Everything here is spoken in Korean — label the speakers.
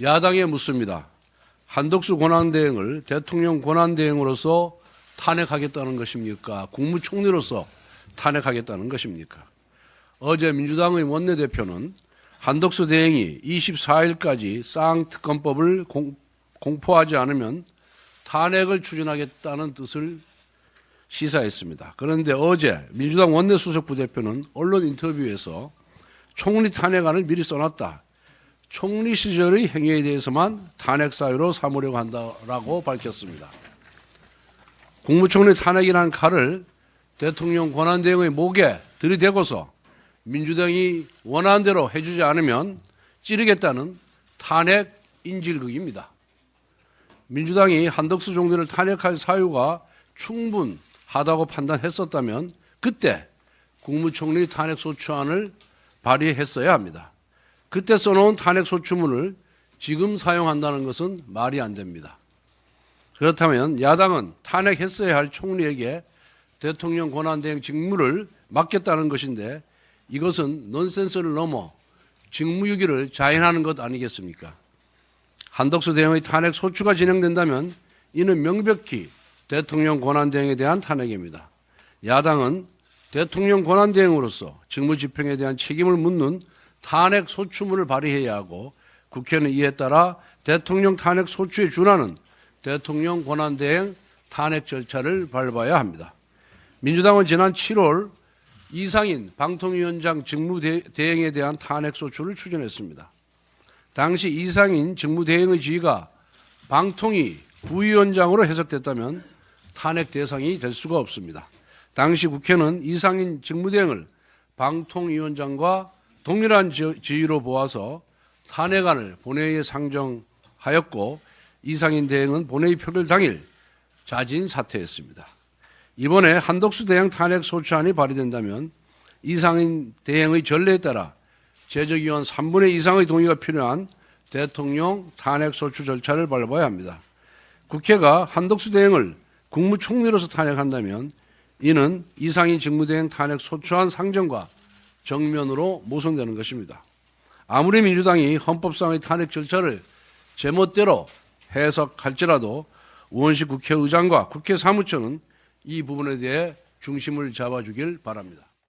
Speaker 1: 야당에 묻습니다. 한덕수 권한대행을 대통령 권한대행으로서 탄핵하겠다는 것입니까? 국무총리로서 탄핵하겠다는 것입니까? 어제 민주당의 원내대표는 한덕수 대행이 24일까지 쌍특검법을 공포하지 않으면 탄핵을 추진하겠다는 뜻을 시사했습니다. 그런데 어제 민주당 원내수석부대표는 언론 인터뷰에서 총리 탄핵안을 미리 써놨다. 총리 시절의 행위에 대해서만 탄핵 사유로 삼으려고 한다라고 밝혔습니다. 국무총리 탄핵이라는 칼을 대통령 권한대행의 목에 들이대고서 민주당이 원하는 대로 해주지 않으면 찌르겠다는 탄핵 인질극입니다. 민주당이 한덕수 총리를 탄핵할 사유가 충분하다고 판단했었다면 그때 국무총리 탄핵소추안을 발의했어야 합니다. 그때 써놓은 탄핵소추문을 지금 사용한다는 것은 말이 안 됩니다. 그렇다면 야당은 탄핵했어야 할 총리에게 대통령 권한대행 직무를 맡겼다는 것인데 이것은 넌센스를 넘어 직무유기를 자행하는 것 아니겠습니까? 한덕수 대행의 탄핵 소추가 진행된다면 이는 명백히 대통령 권한대행에 대한 탄핵입니다. 야당은 대통령 권한대행으로서 직무집행에 대한 책임을 묻는 탄핵 소추문을 발의해야 하고 국회는 이에 따라 대통령 탄핵 소추에 준하는 대통령 권한대행 탄핵 절차를 밟아야 합니다. 민주당은 지난 7월 이상인 방통위원장 직무대행에 대한 탄핵소추를 추진했습니다. 당시 이상인 직무대행의 지위가 방통위 부위원장으로 해석됐다면 탄핵 대상이 될 수가 없습니다. 당시 국회는 이상인 직무대행을 방통위원장과 동일한 지위로 보아서 탄핵안을 본회의에 상정하였고 이상인 대행은 본회의 표결 당일 자진 사퇴했습니다. 이번에 한덕수 대행 탄핵 소추안이 발의된다면 이상인 대행의 전례에 따라 제적위원 3분의 2 이상의 동의가 필요한 대통령 탄핵 소추 절차를 밟아야 합니다. 국회가 한덕수 대행을 국무총리로서 탄핵한다면 이는 이상인 직무대행 탄핵 소추안 상정과 정면으로 모순되는 것입니다. 아무리 민주당이 헌법상의 탄핵 절차를 제멋대로 해석할지라도 우원식 국회의장과 국회 사무처는 이 부분에 대해 중심을 잡아주길 바랍니다.